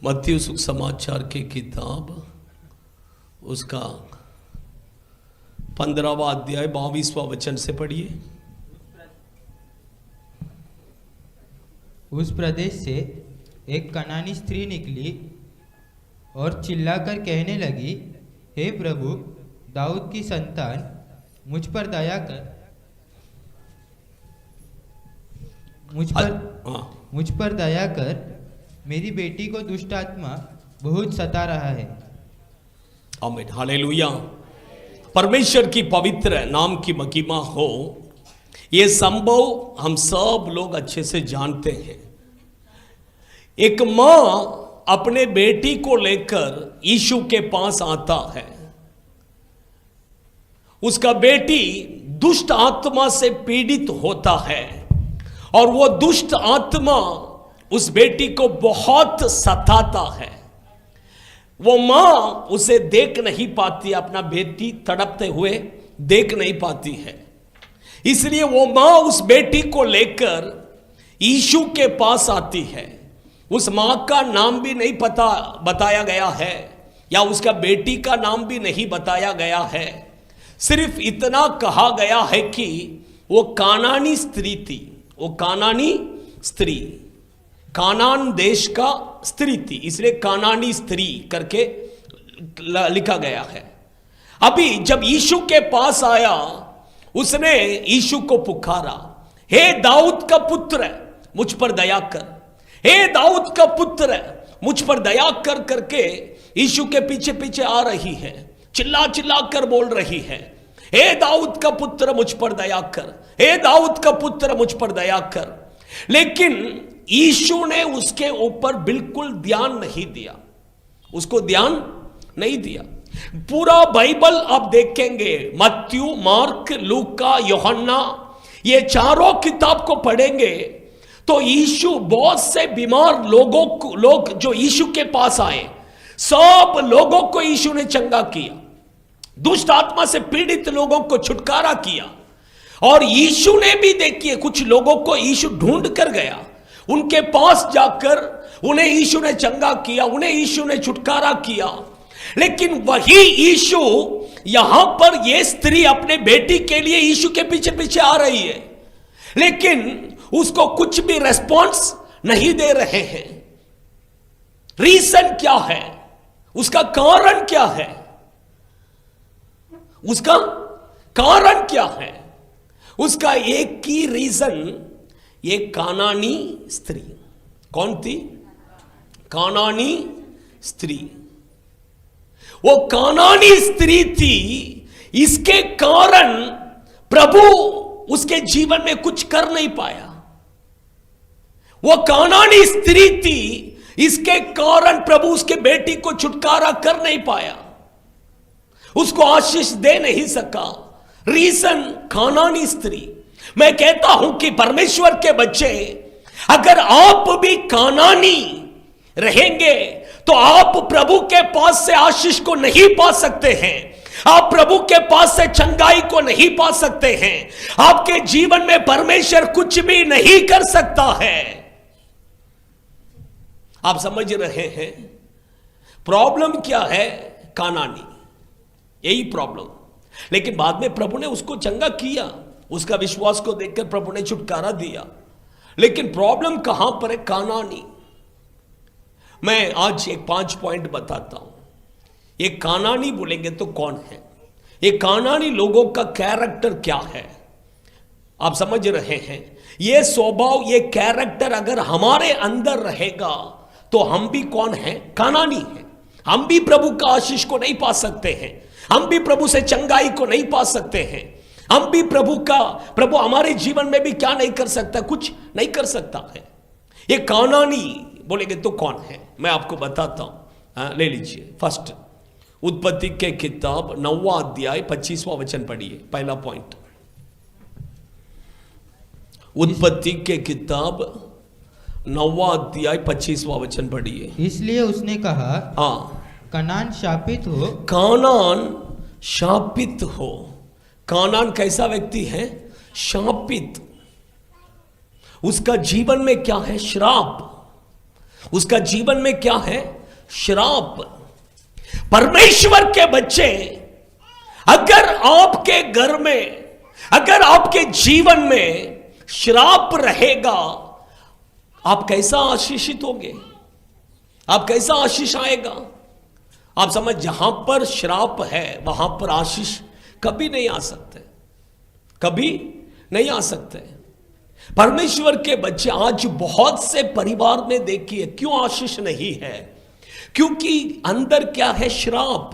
मत्ती सुसमाचार की किताब उसका 15वां अध्याय 22वां वचन से पढ़िए। उस प्रदेश से एक कनानी स्त्री निकली और चिल्लाकर कहने लगी, हे प्रभु, दाऊद की संतान, मुझ पर दया कर, मुझ पर दया कर, मेरी बेटी को दुष्ट आत्मा बहुत सता रहा है। आमीन, हालेलुया। परमेश्वर की पवित्र नाम की महिमा हो। ये संभव हम सब लोग अच्छे से जानते हैं। एक मां अपने बेटी को लेकर यीशु के पास आता है। उसका बेटी दुष्ट आत्मा से पीड़ित होता है और वो दुष्ट आत्मा उस बेटी को बहुत सताता है। वो मां उसे देख नहीं पाती, अपना बेटी तड़पते हुए देख नहीं पाती है। इसलिए वो मां उस बेटी को लेकर यीशु के पास आती है। उस मां का नाम भी नहीं पता बताया गया है या उसका बेटी का नाम भी नहीं बताया गया है। सिर्फ इतना कहा गया है कि वो कानानी स्त्री थी। वो कानानी स्त्री, कानान देश का स्त्री थी, इसलिए कानानी स्त्री करके लिखा गया है। अभी जब यीशु के पास आया, उसने यीशु को पुकारा, हे दाऊद का पुत्र, मुझ पर दया कर, हे दाऊद का पुत्र, मुझ पर दया कर करके यीशु के पीछे पीछे आ रही है, चिल्ला चिल्ला कर बोल रही है, हे दाऊद का पुत्र मुझ पर दया कर, हे दाऊद का पुत्र मुझ पर दया कर। लेकिन यीशु ने उसके ऊपर बिल्कुल ध्यान नहीं दिया, उसको ध्यान नहीं दिया। पूरा बाइबल आप देखेंगे, मत्ती, मार्क, लूका, यूहन्ना, ये चारों किताब को पढ़ेंगे तो यीशु बहुत से बीमार लोग जो यीशु के पास आए, सब लोगों को यीशु ने चंगा किया। दुष्ट आत्मा से पीड़ित लोगों को छुटकारा किया। और यीशु ने भी देखिए कुछ लोगों को यीशु ढूंढ कर गया, उनके पास जाकर उन्हें यीशु ने चंगा किया, उन्हें यीशु ने छुटकारा किया। लेकिन वही यीशु यहां पर यह स्त्री अपने बेटी के लिए यीशु के पीछे पीछे आ रही है, लेकिन उसको कुछ भी रेस्पॉन्स नहीं दे रहे हैं। रीजन क्या है? उसका कारण क्या है? उसका कारण क्या है? उसका एक ही रीजन, ये कानानी स्त्री। कौन थी? कानानी स्त्री। वो कानानी स्त्री थी, इसके कारण प्रभु उसके जीवन में कुछ कर नहीं पाया। वो कानानी स्त्री थी, इसके कारण प्रभु उसके बेटी को छुटकारा कर नहीं पाया, उसको आशीष दे नहीं सका। रीजन कानानी स्त्री। मैं कहता हूं कि परमेश्वर के बच्चे, अगर आप भी कानानी रहेंगे तो आप प्रभु के पास से आशीष को नहीं पा सकते हैं, आप प्रभु के पास से चंगाई को नहीं पा सकते हैं, आपके जीवन में परमेश्वर कुछ भी नहीं कर सकता है। आप समझ रहे हैं प्रॉब्लम क्या है? कानानी, यही प्रॉब्लम। लेकिन बाद में प्रभु ने उसको चंगा किया, उसका विश्वास को देखकर प्रभु ने छुटकारा दिया। लेकिन प्रॉब्लम कहां पर है? कानानी। मैं आज एक 5 पॉइंट बताता हूं। ये कानानी बोलेंगे तो कौन है? ये कानानी लोगों का कैरेक्टर क्या है? आप समझ रहे हैं? ये स्वभाव, ये कैरेक्टर अगर हमारे अंदर रहेगा तो हम भी कौन है? कानानी है। हम भी प्रभु का आशीष को नहीं पा सकते हैं, हम भी प्रभु से चंगाई को नहीं पा सकते हैं, हम भी प्रभु हमारे जीवन में भी क्या नहीं कर सकता? कुछ नहीं कर सकता है। ये कानानी बोलेंगे तो कौन है? मैं आपको बताता हूं। ले लीजिए। फर्स्ट, उत्पत्ति के किताब 9वां अध्याय 25वां वचन पढ़िए। पहला पॉइंट, उत्पत्ति के किताब 9वां अध्याय 25वां वचन पढ़िए। इसलिए उसने कहा, हाँ, कनान शापित हो। कानान शापित हो। कानान कैसा व्यक्ति है? शापित। उसका जीवन में क्या है? श्राप। उसका जीवन में क्या है? श्राप। परमेश्वर के बच्चे, अगर आपके घर में, अगर आपके जीवन में श्राप रहेगा, आप कैसा आशीषित होंगे? आप कैसा आशीष आएगा? आप समझ, जहां पर श्राप है वहां पर आशीष कभी नहीं आ सकते, कभी नहीं आ सकते। परमेश्वर के बच्चे आज बहुत से परिवार में देखिए क्यों आशीष नहीं है, क्योंकि अंदर क्या है? श्राप।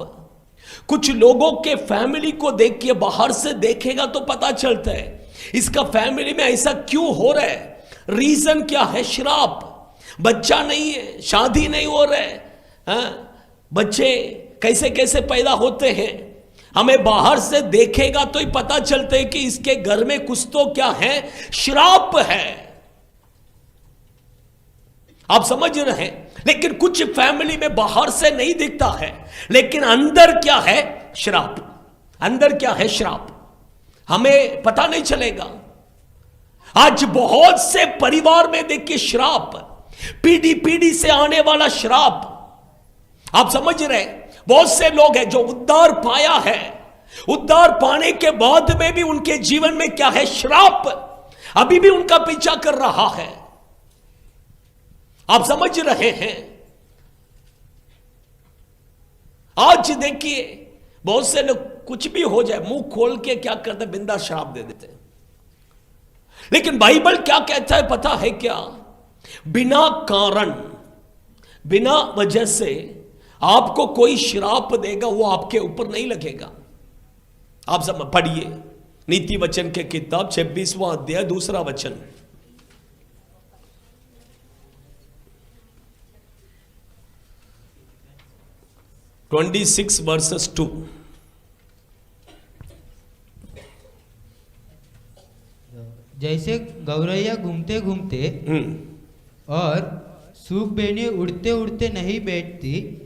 कुछ लोगों के फैमिली को देखिए, बाहर से देखेगा तो पता चलता है इसका फैमिली में ऐसा क्यों हो रहा है। रीजन क्या है? श्राप। बच्चा नहीं है, शादी नहीं हो रहा है, बच्चे कैसे कैसे पैदा होते हैं, हमें बाहर से देखेगा तो ही पता चलता है कि इसके घर में कुछ तो क्या है? श्राप है। आप समझ रहे हैं? लेकिन कुछ फैमिली में बाहर से नहीं दिखता है, लेकिन अंदर क्या है? श्राप। अंदर क्या है? श्राप। हमें पता नहीं चलेगा। आज बहुत से परिवार में देखिए श्राप, पीढ़ी पीढ़ी से आने वाला श्राप। आप समझ रहे? बहुत से लोग हैं जो उद्धार पाया है, उद्धार पाने के बाद में भी उनके जीवन में क्या है? श्राप अभी भी उनका पीछा कर रहा है। आप समझ रहे हैं? आज देखिए बहुत से लोग कुछ भी हो जाए मुंह खोल के क्या करते? बिंदा श्राप दे देते। लेकिन बाइबल क्या कहता है पता है क्या? बिना कारण, बिना वजह से आपको कोई श्राप देगा वो आपके ऊपर नहीं लगेगा। आप सब पढ़िए नीति वचन के किताब 26वां अध्याय 2 वचन। (26:2) जैसे गौरैया घूमते घूमते और सूख बेनी उड़ते उड़ते नहीं बैठती,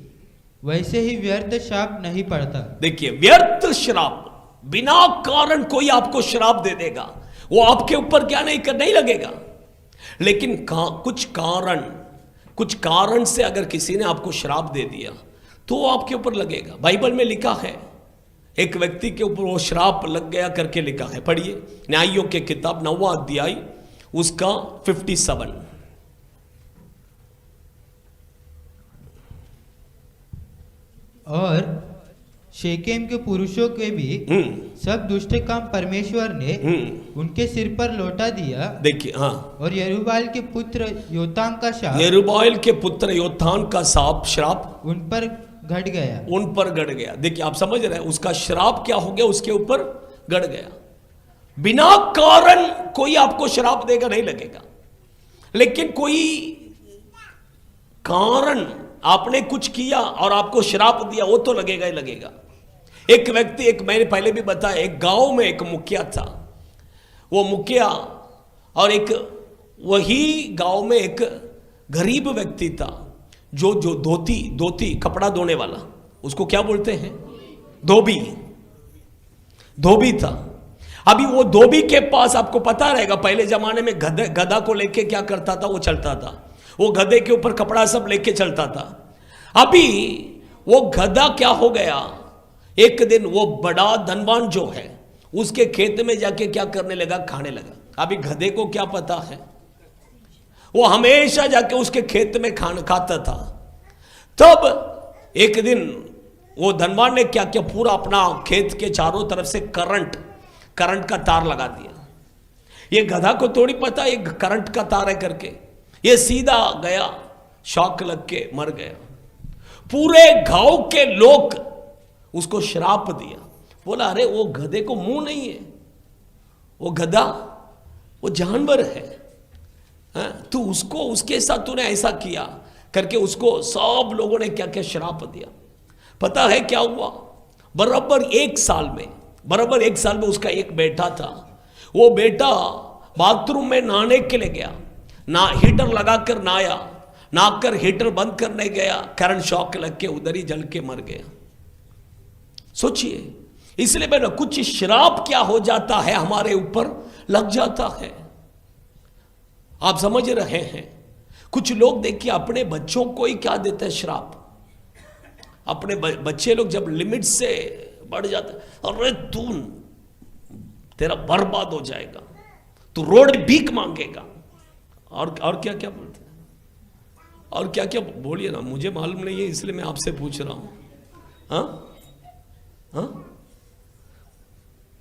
वैसे ही व्यर्थ श्राप नहीं पड़ता। देखिए, व्यर्थ श्राप, बिना कारण कोई आपको श्राप दे देगा, वो आपके ऊपर क्या नहीं लगेगा। लेकिन कुछ कारण से अगर किसी ने आपको श्राप दे दिया तो वो आपके ऊपर लगेगा। बाइबल में लिखा है एक व्यक्ति के ऊपर वो श्राप लग गया करके लिखा है। पढ़िए न्यायों के किताब 9वां अध्याय उसका 57। और शेकेम के पुरुषों के भी सब दुष्ट काम परमेश्वर ने उनके सिर पर लौटा दिया। देखिए, हाँ, और यरूबाल के पुत्र योताम का शाप, यरूबाल के पुत्र योताम का श्राप उन पर घट गया, उन पर गड़ गया। देखिए, आप समझ रहे हैं, उसका श्राप क्या हो गया? उसके ऊपर गड़ गया। बिना कारण कोई आपको श्राप देगा नहीं लगेगा, लेकिन कोई कारण आपने कुछ किया और आपको श्राप दिया वो तो लगेगा ही लगेगा। एक व्यक्ति, मैंने पहले भी बताया, एक गांव में एक मुखिया था। वो मुखिया और एक वही गांव में एक गरीब व्यक्ति था जो धोती कपड़ा धोने वाला, उसको क्या बोलते हैं? धोबी था। अभी वो धोबी के पास आपको पता रहेगा पहले जमाने में गधा को लेके क्या करता था? वो चलता था, वो गधे के ऊपर कपड़ा सब लेके चलता था। अभी वो गधा क्या हो गया? एक दिन वो बड़ा धनवान जो है उसके खेत में जाके क्या करने लगा? खाने लगा। अभी गधे को क्या पता है? वो हमेशा जाके उसके खेत में खाता था। तब एक दिन वो धनवान ने क्या किया? पूरा अपना खेत के चारों तरफ से करंट का तार लगा दिया। ये गधा को थोड़ी पता ये करंट का तार है करके, ये सीधा गया, शॉक लग के मर गया। पूरे गांव के लोग उसको श्राप दिया। बोला, अरे वो गधे को मुंह नहीं है, वो गधा वो जानवर है, तू उसके साथ तूने ऐसा किया करके उसको सब लोगों ने क्या क्या श्राप दिया। पता है क्या हुआ? बराबर एक साल में उसका एक बेटा था। वो बेटा बाथरूम में नहाने के लिए गया, हीटर लगाकर नहाकर हीटर बंद करने गया, करंट शॉक लग के उधर ही जल के मर गया। सोचिए, इसलिए मैंने कुछ श्राप क्या हो जाता है? हमारे ऊपर लग जाता है। आप समझ रहे हैं? कुछ लोग देखिए अपने बच्चों को ही क्या देते हैं, श्राप। अपने बच्चे लोग जब लिमिट से बढ़ जाते, अरे तू तेरा बर्बाद हो जाएगा, तू रोड भीख मांगेगा, और क्या क्या बोलते हैं, और क्या क्या बोलिए ना, मुझे मालूम नहीं है इसलिए मैं आपसे पूछ रहा हूं। हाँ हाँ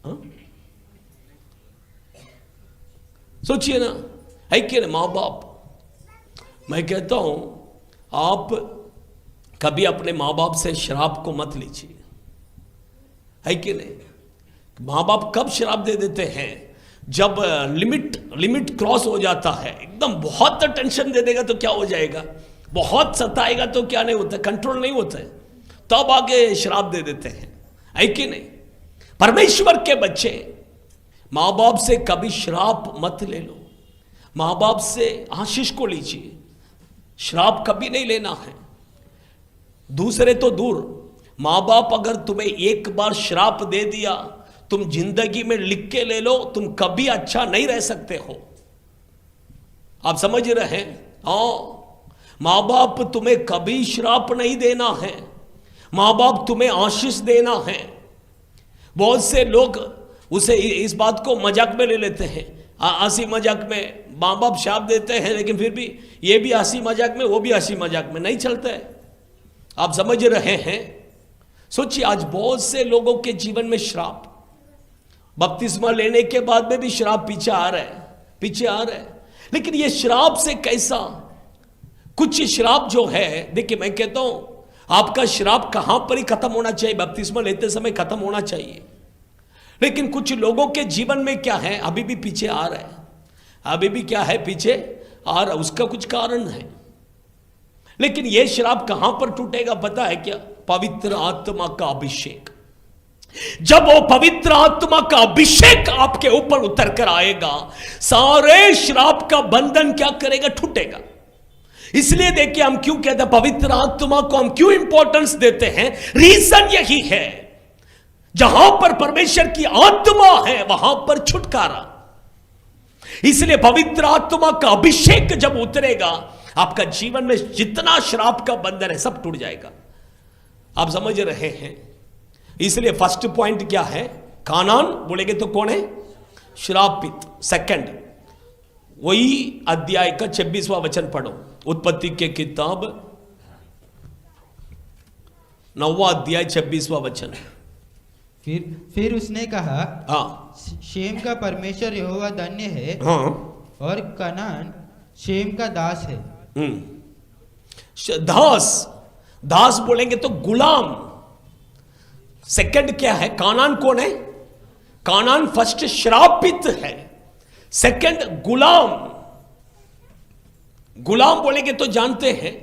हाँ, सोचिए ना, है कि ना माँ बाप। मैं कहता हूं आप कभी अपने माँ बाप से श्राप को मत लीजिए, है कि नहीं। माँ बाप कब श्राप दे देते हैं, जब लिमिट क्रॉस हो जाता है, एकदम बहुत टेंशन दे देगा तो क्या हो जाएगा, बहुत सताएगा तो क्या नहीं होता, कंट्रोल नहीं होता है, तब आगे श्राप दे देते हैं, है कि नहीं। परमेश्वर के बच्चे माँ बाप से कभी श्राप मत ले लो, माँ बाप से आशीष को लीजिए, श्राप कभी नहीं लेना है। दूसरे तो दूर, माँ बाप अगर तुम्हें एक बार श्राप दे दिया, तुम जिंदगी में लिख के ले लो, तुम कभी अच्छा नहीं रह सकते हो। आप समझ रहे हैं? हाँ, माँ बाप तुम्हें कभी श्राप नहीं देना है, माँ बाप तुम्हें आशीष देना है। बहुत से लोग उसे इस बात को मजाक में ले लेते हैं, हंसी मजाक में माँ बाप श्राप देते हैं, लेकिन फिर भी ये भी हंसी मजाक में, वो भी हंसी मजाक में, नहीं चलता है। आप समझ रहे हैं? सोचिए, आज बहुत से लोगों के जीवन में श्राप, बपतिस्मा लेने के बाद में भी श्राप पीछे आ रहा है। लेकिन ये श्राप से कैसा, कुछ श्राप जो है, देखिए मैं कहता हूं आपका श्राप कहां पर ही खत्म होना चाहिए, बपतिस्मा लेते समय खत्म होना चाहिए। लेकिन कुछ लोगों के जीवन में क्या है, अभी भी पीछे आ रहा है, अभी भी क्या है, पीछे आ रहा है। उसका कुछ कारण है, लेकिन यह श्राप कहां पर टूटेगा पता है क्या? पवित्र आत्मा का अभिषेक। जब वो पवित्र आत्मा का अभिषेक आपके ऊपर उतर कर आएगा, सारे श्राप का बंधन क्या करेगा, टूटेगा। इसलिए देखिए हम क्यों कहते हैं पवित्र आत्मा को हम क्यों इंपॉर्टेंस देते हैं, रीजन यही है, जहां पर परमेश्वर की आत्मा है वहां पर छुटकारा। इसलिए पवित्र आत्मा का अभिषेक जब उतरेगा, आपका जीवन में जितना श्राप का बंधन है सब टूट जाएगा। आप समझ रहे हैं? इसलिए फर्स्ट पॉइंट क्या है, कानान बोलेंगे तो कौन है, श्रापित। सेकंड, वही अध्याय का 26वां वचन पढ़ो, उत्पत्ति के किताब 9वां अध्याय 26वां वचन। फिर उसने कहा, हाँ, शेम का परमेश्वर यहोवा धन्य है, हाँ, और कनान शेम का दास है। दास बोलेंगे तो गुलाम। सेकंड क्या है, कानान कौन है, कानान फर्स्ट श्रापित है, सेकंड गुलाम। गुलाम बोलेंगे तो जानते हैं,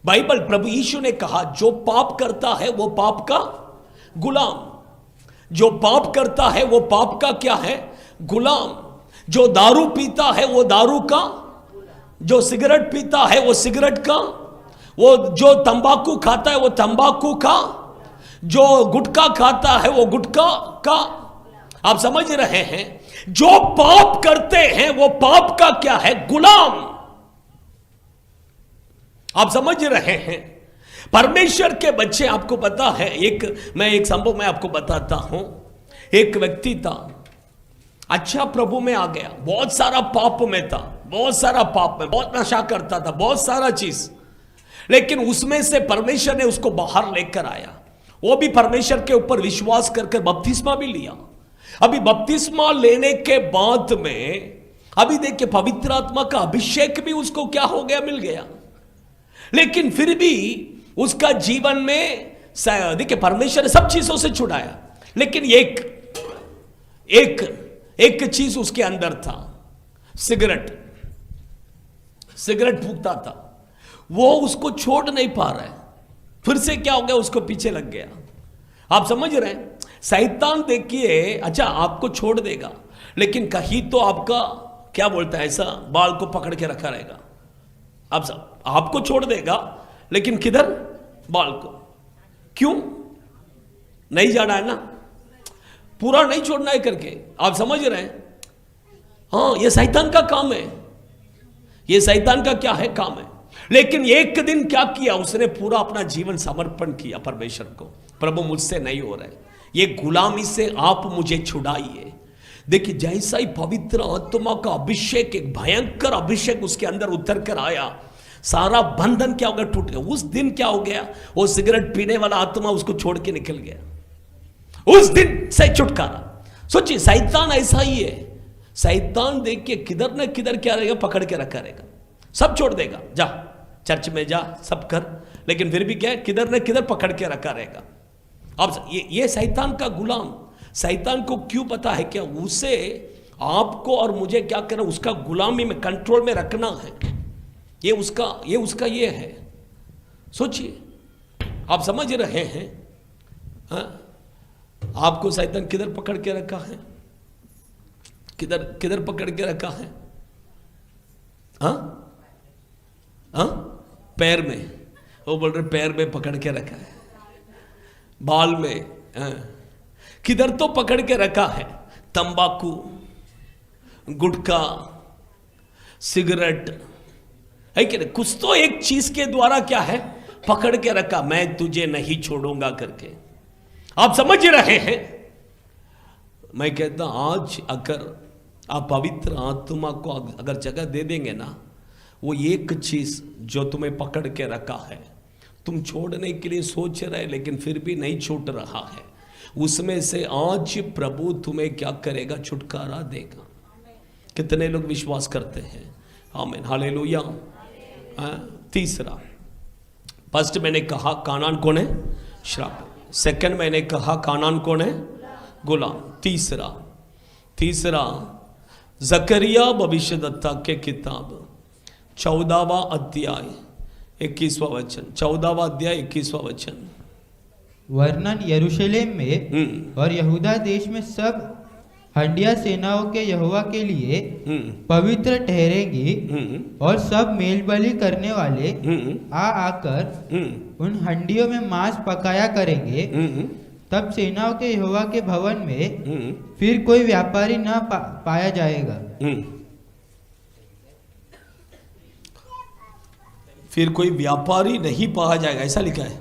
बाइबल प्रभु यीशु ने कहा जो पाप करता है वो पाप का गुलाम, जो पाप करता है वो पाप का क्या है, गुलाम। जो दारू पीता है वो दारू का, जो सिगरेट पीता है वो सिगरेट का, वो जो तंबाकू खाता है वो तंबाकू का, जो गुटखा खाता है वो गुटखा का। आप समझ रहे हैं? जो पाप करते हैं वो पाप का क्या है, गुलाम। आप समझ रहे हैं? परमेश्वर के बच्चे, आपको पता है, मैं एक संभव मैं आपको बताता हूं। एक व्यक्ति था, अच्छा प्रभु में आ गया, बहुत सारा पाप में था, बहुत सारा पाप में, बहुत नशा करता था, बहुत सारा चीज, लेकिन उसमें से परमेश्वर ने उसको बाहर लेकर आया। वो भी परमेश्वर के ऊपर विश्वास करके बपतिस्मा भी लिया। अभी बपतिस्मा लेने के बाद में अभी देखिए पवित्र आत्मा का अभिषेक भी उसको क्या हो गया, मिल गया। लेकिन फिर भी उसका जीवन में देखिए परमेश्वर ने सब चीजों से छुड़ाया, लेकिन एक चीज उसके अंदर था, सिगरेट फूकता था, वो उसको छोड़ नहीं पा रहा है। फिर से क्या हो गया, उसको पीछे लग गया। आप समझ रहे हैं? शैतान देखिए, अच्छा आपको छोड़ देगा, लेकिन कहीं तो आपका क्या बोलता है, ऐसा बाल को पकड़ के रखा रहेगा। आपको छोड़ देगा, लेकिन किधर, बाल को। क्यों नहीं जाना है ना, पूरा नहीं छोड़ना है करके। आप समझ रहे हैं? हाँ, ये शैतान का काम है, ये शैतान का क्या है, काम है। लेकिन एक दिन क्या किया, उसने पूरा अपना जीवन समर्पण किया परमेश्वर को। प्रभु मुझसे नहीं हो रहा है, ये गुलामी से आप मुझे छुड़ाइए। देखिए जैसा ही पवित्र आत्मा का अभिषेक, एक भयंकर अभिषेक उसके अंदर उतर कर आया, सारा बंधन क्या हो गया, टूट गया। उस दिन क्या हो गया, वो सिगरेट पीने वाला आत्मा उसको छोड़ के निकल गया। उस दिन से छुटकारा। सोचिए शैतान ऐसा ही है। शैतान देख के किधर न किधर क्या रहेगा, पकड़ के रखा रहेगा, सब छोड़ देगा, जा चर्च में जा, सब कर, लेकिन फिर भी क्या है, किधर न किधर पकड़ के रखा रहेगा। अब ये शैतान का गुलाम। शैतान को क्यों पता है क्या, उसे आपको और मुझे क्या करना, उसका गुलामी में, कंट्रोल में रखना है। ये उसका ये है। सोचिए, आप समझ रहे हैं? हाँ? आपको शैतान किधर पकड़ के रखा है, किधर पकड़ के रखा है? हाँ हाँ, पैर में, वो बोल रहे पैर में पकड़ के रखा है, बाल में, हाँ। किधर तो पकड़ के रखा है, तंबाकू, गुटखा, सिगरेट, है कि नहीं? कुछ तो एक चीज के द्वारा क्या है, पकड़ के रखा, मैं तुझे नहीं छोड़ूंगा करके। आप समझ रहे हैं? मैं कहता आज अगर आप पवित्र आत्मा को अगर जगह दे देंगे ना, वो एक चीज जो तुम्हें पकड़ के रखा है, तुम छोड़ने के लिए सोच रहे लेकिन फिर भी नहीं छूट रहा है, उसमें से आज प्रभु तुम्हें क्या करेगा, छुटकारा देगा। कितने लोग विश्वास करते हैं? आमीन, हालेलुया। तीसरा, फर्स्ट मैंने कहा कानान कौन है, श्राप। सेकंड मैंने कहा कानान कौन है, गुलाम। तीसरा जकरिया भविष्यद्वक्ता के किताब 14वां अध्याय 21वां वचन, 14वां अध्याय 21वां वचन। वर्णन यरूशलेम में और यहूदा देश में सब हंडिया सेनाओं के यहोवा के लिए पवित्र ठहरेंगी, और सब मेल बलि करने वाले आकर उन हंडियों में मांस पकाया करेंगे। तब सेनाओं के यहोवा के भवन में फिर कोई व्यापारी न पाया जाएगा। फिर कोई व्यापारी नहीं पाया जाएगा, ऐसा लिखा है।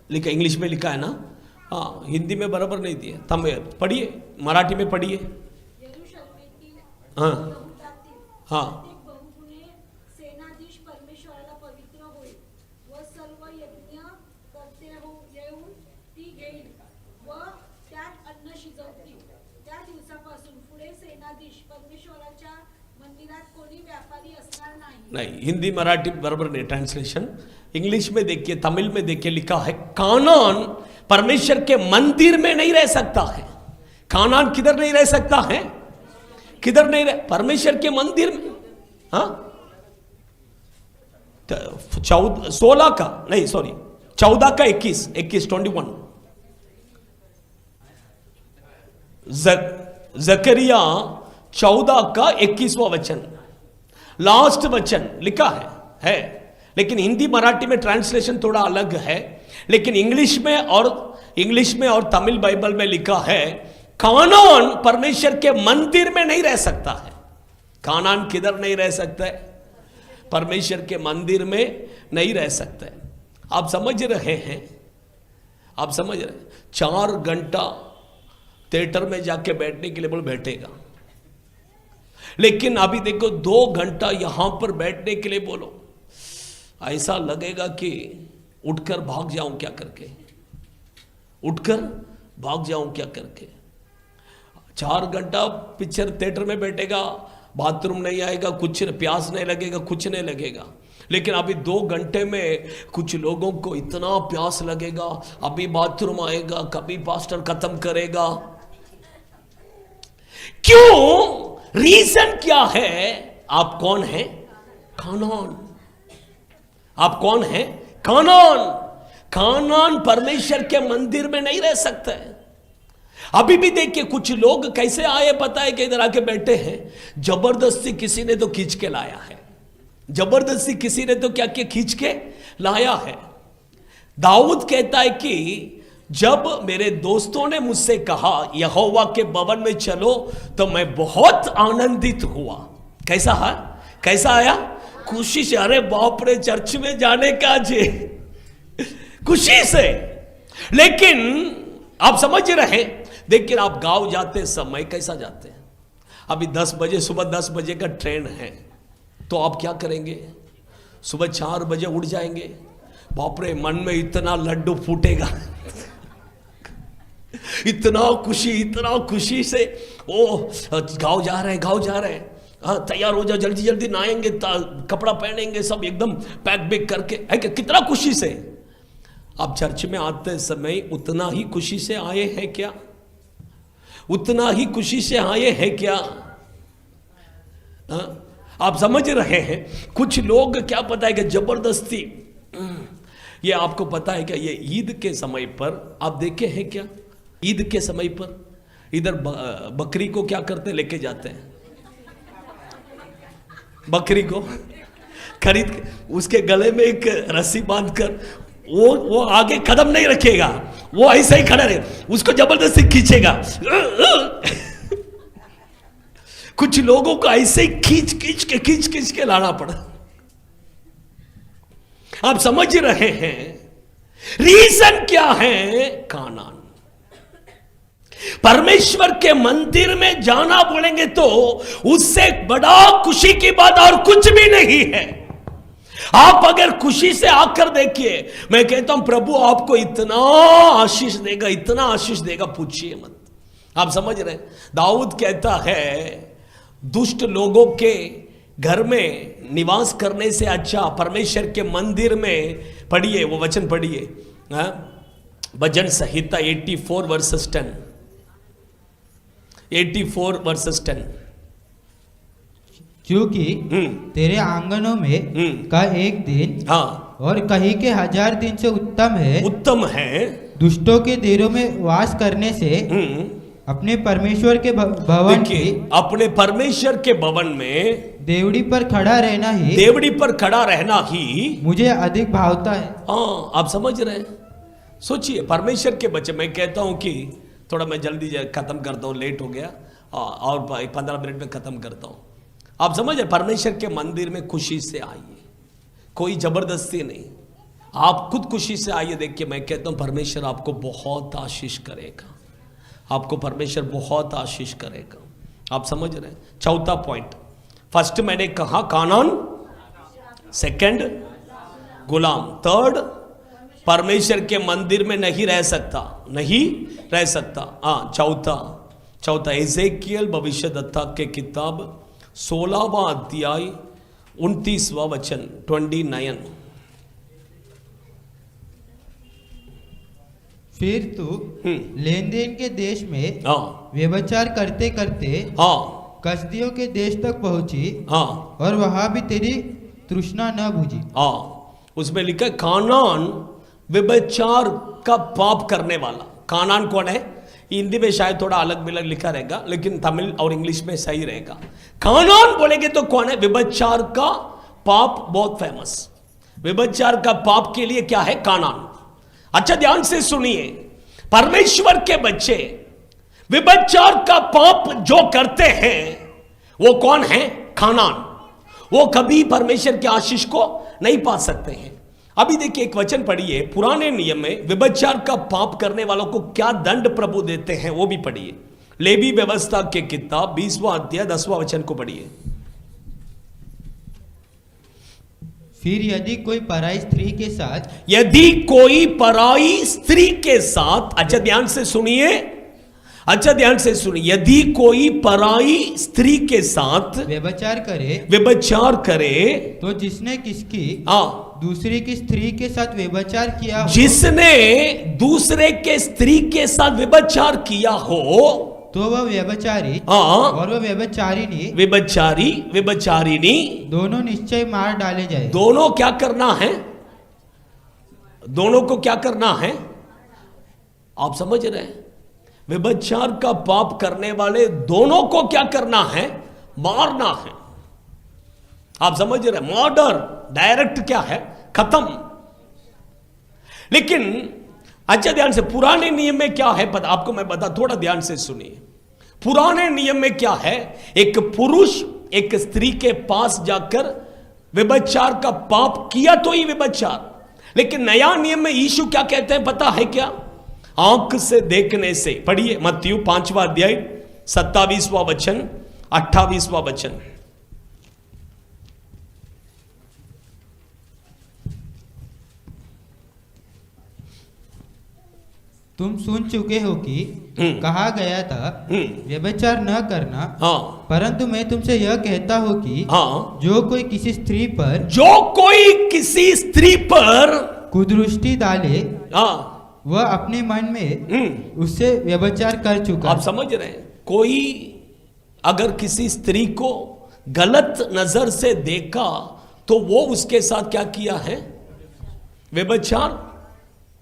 लिखा, इंग्लिश में लिखा है ना, हाँ, हिंदी में बराबर नहीं दिया। तमिल पढ़िए, मराठी में पढ़िए। हाँ हाँ, नहीं, हिंदी मराठी बराबर नहीं ट्रांसलेशन। इंग्लिश में देखिए, तमिल में देखिए, लिखा है कानान परमेश्वर के मंदिर में नहीं रह सकता है। कानान किधर नहीं रह सकता है, किधर नहीं रह, परमेश्वर के मंदिर में। हाँ, 14 का नहीं, सॉरी 14 का 21 जकरिया 14 का 21वां वचन, लास्ट वचन लिखा है। लेकिन हिंदी मराठी में ट्रांसलेशन थोड़ा अलग है, लेकिन इंग्लिश में और तमिल बाइबल में लिखा है कानान परमेश्वर के मंदिर में नहीं रह सकता है। कानान किधर नहीं रह सकता है, परमेश्वर के मंदिर में नहीं रह सकता है। आप समझ रहे हैं? 4 घंटा थिएटर में जाके बैठने के लिए बोल बैठेगा, लेकिन अभी देखो 2 घंटा यहां पर बैठने के लिए बोलो, ऐसा लगेगा कि उठकर भाग जाऊं क्या करके, 4 घंटा पिक्चर थिएटर में बैठेगा, बाथरूम नहीं आएगा, कुछ प्यास नहीं लगेगा, कुछ नहीं लगेगा। लेकिन अभी 2 घंटे में कुछ लोगों को इतना प्यास लगेगा, अभी बाथरूम आएगा, कभी पास्टर खत्म करेगा। क्यों? रीजन क्या है? आप कौन है? कानान। आप कौन है? कानान परमेश्वर के मंदिर में नहीं रह सकता है। अभी भी देखिए कुछ लोग कैसे आए पता है कि इधर आके बैठे हैं, जबरदस्ती किसी ने तो खींच के लाया है, जबरदस्ती किसी ने तो क्या किया, खींच के लाया है। दाऊद कहता है कि जब मेरे दोस्तों ने मुझसे कहा यहोवा के भवन में चलो तो मैं बहुत आनंदित हुआ। कैसा है, कैसा आया? खुशी से। अरे बाप रे, चर्च में जाने का जे खुशी से। लेकिन आप समझ रहे, लेकिन आप गांव जाते समय कैसा जाते हैं? अभी 10 बजे, सुबह 10 बजे का ट्रेन है, तो आप क्या करेंगे? सुबह 4 बजे उठ जाएंगे। बाप रे, मन में इतना लड्डू फूटेगा इतना खुशी से, ओ गाँव जा रहे हैं, गाँव जा रहे हैं। हाँ, तैयार हो जाओ, जल्दी जल्दी नहाएंगे, कपड़ा पहनेंगे, सब एकदम पैक बैक करके, है क्या? कितना खुशी से। आप चर्च में आते समय उतना ही खुशी से आए हैं क्या? उतना ही खुशी से आए हैं क्या? हाँ? आप समझ रहे हैं? कुछ लोग क्या पता है कि जबरदस्ती, ये आपको पता है क्या? ये ईद के समय पर आप देखे हैं क्या? ईद के समय पर इधर बकरी को क्या करते, लेके जाते हैं, बकरी को खरीद के उसके गले में एक रस्सी बांधकर, वो आगे कदम नहीं रखेगा, वो ऐसे ही खड़ा रहे, उसको जबरदस्ती खींचेगा कुछ लोगों को ऐसे ही खींच के लाना पड़ा। आप समझ रहे हैं रीजन क्या है? कानान। परमेश्वर के मंदिर में जाना बोलेंगे तो उससे बड़ा खुशी की बात और कुछ भी नहीं है। आप अगर खुशी से आकर देखिए, मैं कहता हूं प्रभु आपको इतना आशीष देगा, इतना आशीष देगा, पूछिए मत। आप समझ रहे हैं? दाऊद कहता है दुष्ट लोगों के घर में निवास करने से अच्छा परमेश्वर के मंदिर में, पढ़िए वो वचन पढ़िए, भजन संहिता 84 वर्सेस 10, 84 वर्सेस 10। क्योंकि तेरे आंगनों में का एक दिन, हाँ, और कहीं के 1000 दिन से उत्तम है दुष्टों के देरों में वास करने से अपने परमेश्वर के भवन की, अपने परमेश्वर के भवन में देवड़ी पर खड़ा रहना ही मुझे अधिक भावता है। हाँ, आप समझ रहे हैं? सोचिए, परमेश्वर के बच्चे, मैं कहता हूं कि थोड़ा मैं जल्दी खत्म करता हूं, लेट हो गया, और 15 मिनट में खत्म करता हूं। आप समझ रहे? परमेश्वर के मंदिर में खुशी से आइए, कोई जबरदस्ती नहीं, आप खुद खुशी से आइए। देखिए, मैं कहता हूं परमेश्वर आपको बहुत आशीष करेगा, आपको परमेश्वर बहुत आशीष करेगा। आप समझ रहे हैं? चौथा पॉइंट, फर्स्ट मैंने कहा कानान, सेकंड गुलाम, थर्ड परमेश्वर के मंदिर में नहीं रह सकता। हाँ, चौथा एजेकियल भविष्यद्वक्ता के किताब 16वां अध्याय 29वां वचन 29। फिर तू लेन देन के देश में व्यभिचार करते करते कसदियों के देश तक पहुंची, और वहां भी तेरी तृष्णा न बुझी। उसमें लिखा है कानान व्यभिचार का पाप करने वाला। कानान कौन है? हिंदी में शायद थोड़ा अलग बिलग लिखा रहेगा, लेकिन तमिल और इंग्लिश में सही रहेगा। कानान बोलेंगे तो कौन है? व्यभिचार का पाप, बहुत फेमस। व्यभिचार का पाप के लिए क्या है? कानान। अच्छा, ध्यान से सुनिए, परमेश्वर के बच्चे व्यभिचार का पाप जो करते हैं वो कौन है? कानान। वो कभी परमेश्वर के आशीष को नहीं पा सकते हैं। अभी देखिए, एक वचन पढ़िए, पुराने नियम में व्यभिचार का पाप करने वालों को क्या दंड प्रभु देते हैं, वो भी पढ़िए। लेवी व्यवस्था के किताब 20वां अध्याय 10वां वचन को पढ़िए। फिर यदि कोई पराई स्त्री के साथ, अच्छा ध्यान से सुनिए, यदि कोई पराई स्त्री के साथ व्यभिचार करे तो जिसने दूसरे की स्त्री के साथ व्यभिचार किया हो, जिसने दूसरे के स्त्री के साथ व्यभिचार किया हो, तो वह व्यभिचारी और वह व्यभिचारिणी दोनों निश्चय मार डाले जाए। दोनों क्या करना है? दोनों को क्या करना है? आप समझ रहे हैं? व्यभिचार का पाप करने वाले दोनों को क्या करना है? मारना है। आप समझ रहे हैं? मर्डर डायरेक्ट क्या है? खत्म। लेकिन अच्छा ध्यान से, पुराने नियम में क्या है पता आपको मैं बता, थोड़ा ध्यान से सुनिए। पुराने नियम में क्या है, एक पुरुष एक स्त्री के पास जाकर व्यभिचार का पाप किया तो ही व्यभिचार। लेकिन नया नियम में यीशु क्या कहते हैं पता है क्या? आंख से देखने से। पढ़िए मत्ती 5वां अध्याय 27वां वचन 28वां वचन। तुम सुन चुके हो कि कहा गया था व्यभिचार न करना। हाँ। परंतु मैं तुमसे यह कहता हूँ कि हाँ, जो कोई किसी स्त्री पर कुदृष्टि डाले, हाँ, वह अपने मन में उससे व्यभिचार कर चुका। आप समझ रहे हैं? कोई अगर किसी स्त्री को गलत नजर से देखा तो वो उसके साथ क्या किया है? व्यभिचार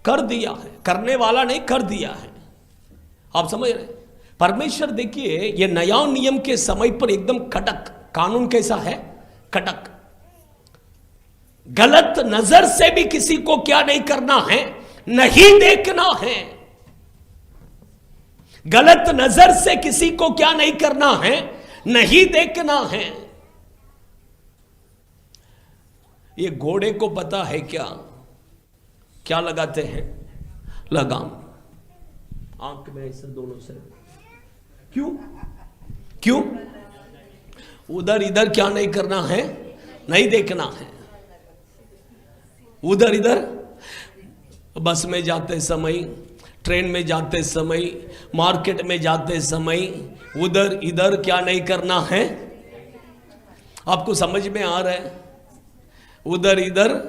कर दिया है। करने वाला नहीं, कर दिया है। आप समझ रहे हैं? परमेश्वर देखिए, ये नया नियम के समय पर एकदम कड़क कानून कैसा है? कड़क। गलत नजर से भी किसी को क्या नहीं करना है? नहीं देखना है। गलत नजर से किसी को क्या नहीं करना है? नहीं देखना है। ये घोड़े को पता है क्या लगाते हैं? लगाम आंख में ऐसे दोनों से। क्यों? उधर इधर क्या नहीं करना है? नहीं देखना है। उधर इधर बस में जाते समय, ट्रेन में जाते समय, मार्केट में जाते समय उधर इधर क्या नहीं करना है? आपको समझ में आ रहा है? उधर इधर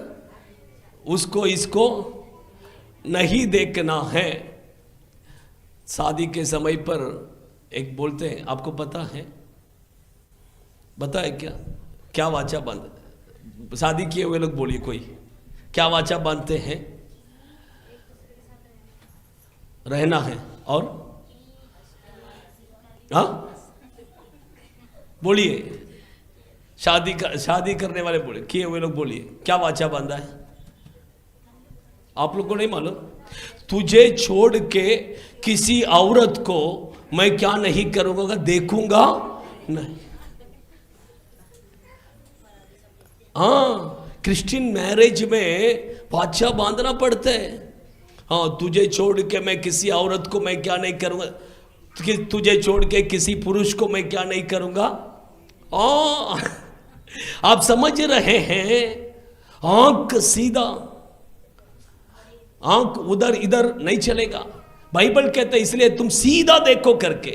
उसको इसको नहीं देखना है। शादी के समय पर एक बोलते हैं, आपको पता है? है क्या वाचा बांध? शादी किए हुए लोग बोलिए, कोई क्या वाचा बांधते हैं? रहना है। और हाँ बोलिए, शादी करने वाले बोले, किए हुए लोग बोलिए, क्या वाचा बांधा है? आप लोग को नहीं मालूम? तुझे छोड़ के किसी औरत को मैं क्या नहीं करूंगा? देखूंगा नहीं। हाँ, क्रिश्चियन मैरिज में वाचा बांधना पड़ता है। हाँ, तुझे छोड़ के मैं किसी औरत को मैं क्या नहीं करूंगा, तुझे छोड़ के किसी पुरुष को मैं क्या नहीं करूंगा। आप समझ रहे हैं? आंख सीधा, आंख उधर इधर नहीं चलेगा। बाइबल कहता है इसलिए तुम सीधा देखो करके।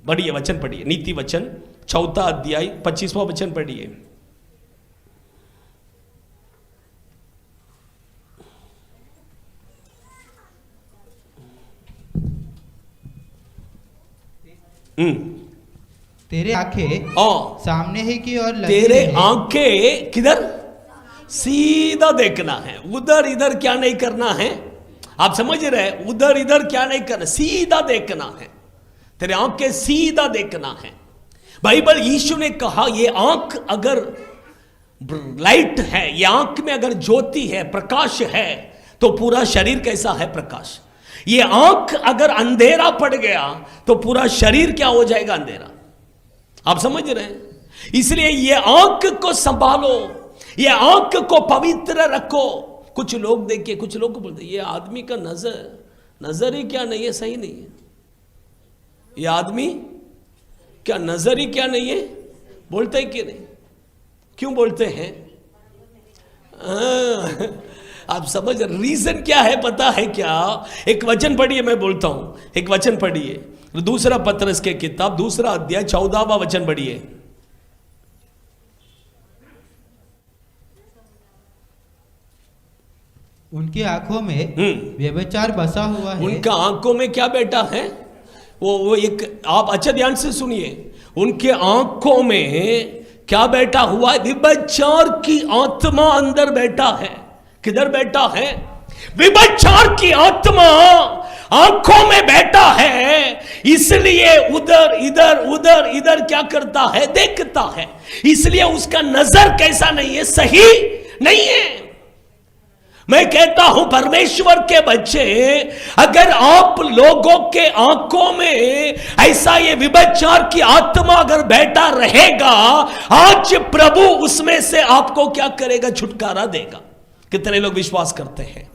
पढ़िए वचन, पढ़िए नीति वचन 4 अध्याय 25वां वचन पढ़िए। तेरे आंखें सामने ही की ओर लगी तेरे है। आंखें किधर? सीधा देखना है, उधर इधर क्या नहीं करना है। आप समझ रहे हैं? उधर इधर क्या नहीं करना, सीधा देखना है। तेरे आंखें सीधा देखना है। बाइबल यीशु ने कहा ये आंख अगर लाइट है, ये आंख में अगर ज्योति है, प्रकाश है, तो पूरा शरीर कैसा है? प्रकाश। ये आंख अगर अंधेरा पड़ गया तो पूरा शरीर क्या हो जाएगा? अंधेरा। आप समझ रहे हैं? इसलिए ये आंख को संभालो, ये आंख को पवित्र रखो। कुछ लोग देखिए, कुछ लोग को बोलते ये आदमी का नजर ही क्या नहीं है, सही नहीं है। ये आदमी क्या नजर ही क्या नहीं है, बोलते हैं कि नहीं? क्यों बोलते हैं? आप समझ, रीजन क्या है पता है क्या? एक वचन पढ़िए, मैं बोलता हूं, एक वचन पढ़िए, दूसरा पत्रस के किताब 2 अध्याय 14वां वचन पढ़िए। उनकी आंखों में व्यभिचार बसा हुआ है। उनका आंखों में क्या बैठा है? वो एक, आप अच्छा ध्यान से सुनिए, उनके आंखों में क्या बैठा हुआ है? व्यभिचार की आत्मा अंदर बैठा है। किधर बैठा है? व्यभिचार की आत्मा आंखों में बैठा है, इसलिए उधर इधर क्या करता है? देखता है। इसलिए उसका नजर कैसा नहीं है? सही नहीं है। मैं कहता हूं परमेश्वर के बच्चे, अगर आप लोगों के आंखों में ऐसा ये विभचार की आत्मा अगर बैठा रहेगा, आज प्रभु उसमें से आपको क्या करेगा? छुटकारा देगा। कितने लोग विश्वास करते हैं?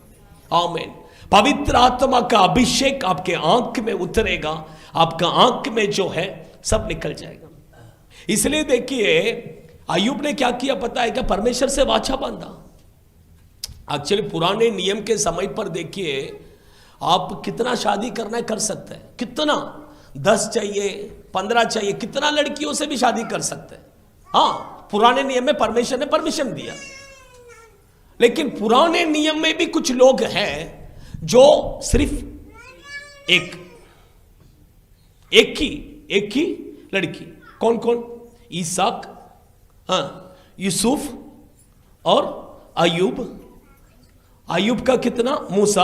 आमीन। पवित्र आत्मा का अभिषेक आपके आंख में उतरेगा, आपका आंख में जो है सब निकल जाएगा। इसलिए देखिए अय्यूब ने क्या किया पता है क्या? परमेश्वर से वाचा बांधा। एक्चुअली पुराने नियम के समय पर देखिए, आप कितना शादी करना है कर सकते हैं, कितना 10 चाहिए 15 चाहिए, कितना लड़कियों से भी शादी कर सकते हैं। हाँ, पुराने नियम में परमेश्वर ने परमिशन दिया। लेकिन पुराने नियम में भी कुछ लोग हैं जो सिर्फ एक ही लड़की। कौन कौन? ईसाक, हाँ, यूसुफ और अय्यूब। अय्यूब का कितना? मूसा।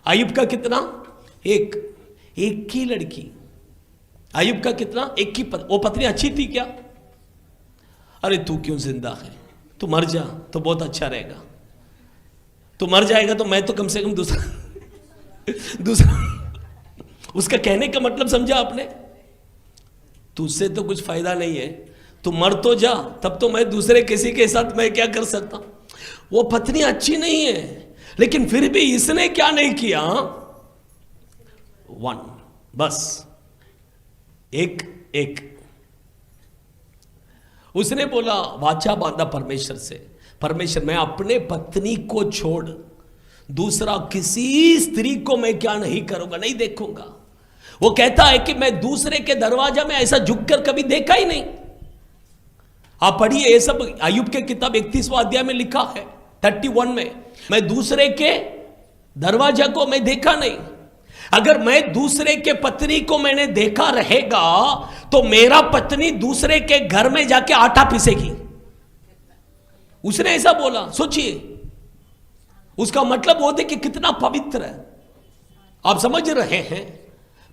अय्यूब का कितना? एक ही लड़की। अय्यूब का कितना? एक ही वो पत्नी अच्छी थी क्या? अरे तू क्यों जिंदा है? तू मर जा तो बहुत अच्छा रहेगा। तू मर जाएगा तो मैं तो कम से कम दूसरा उसका कहने का मतलब समझा आपने? तुझसे तो कुछ फायदा नहीं है, तू मर तो जा, तब तो मैं दूसरे किसी के साथ मैं क्या कर सकता? वो पत्नी अच्छी नहीं है, लेकिन फिर भी इसने क्या नहीं किया? वन, बस एक उसने बोला, वाचा बांधा परमेश्वर से, परमेश्वर मैं अपने पत्नी को छोड़ दूसरा किसी स्त्री को मैं क्या नहीं करूंगा, नहीं देखूंगा। वो कहता है कि मैं दूसरे के दरवाजा में ऐसा झुककर कभी देखा ही नहीं। आप पढ़िए, ये सब अय्यूब के किताब 31वां अध्याय में लिखा है 31 में, मैं दूसरे के दरवाजा को मैं देखा नहीं। अगर मैं दूसरे के पत्नी को मैंने देखा रहेगा तो मेरा पत्नी दूसरे के घर में जाके आटा पीसेगी। उसने ऐसा बोला, सोचिए, उसका मतलब वो देखिए कितना पवित्र है। आप समझ रहे हैं?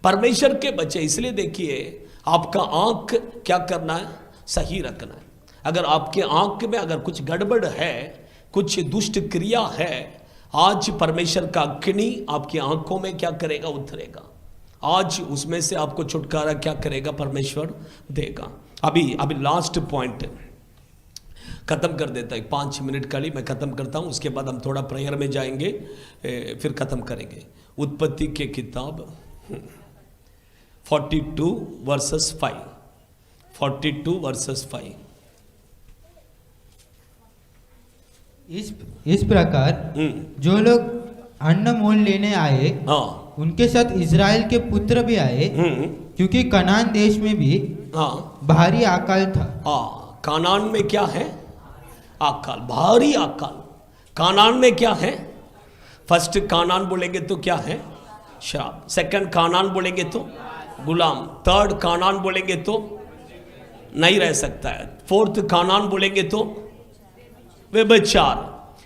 परमेश्वर के बच्चे, इसलिए देखिए आपका आंख क्या करना है? सही रखना है। अगर आपके आंख में अगर कुछ गड़बड़ है, कुछ दुष्ट क्रिया है, आज परमेश्वर का अग्नि आपकी आंखों में क्या करेगा? उतरेगा। आज उसमें से आपको छुटकारा क्या करेगा? परमेश्वर देगा। अभी लास्ट पॉइंट खत्म कर देता है, 5 मिनट का लिए मैं खत्म करता हूं, उसके बाद हम थोड़ा प्रेयर में जाएंगे, फिर खत्म करेंगे। उत्पत्ति के किताब 42 वर्सेस 5, 42 वर्सेस 5। इस प्रकार जो लोग अन्न मोल लेने आए, हाँ, उनके साथ इजराइल के पुत्र भी आए, क्योंकि कनान देश में भी हाँ भारी अकाल था। हाँ, कानान में क्या है? अकाल, भारी अकाल। कानान में क्या है? फर्स्ट कानान बोलेंगे तो क्या है? श्राप। सेकंड कानान बोलेंगे तो गुलाम। थर्ड कानान बोलेंगे तो नहीं रह सकता है। फोर्थ कानान बोलेंगे तो व्यभिचार।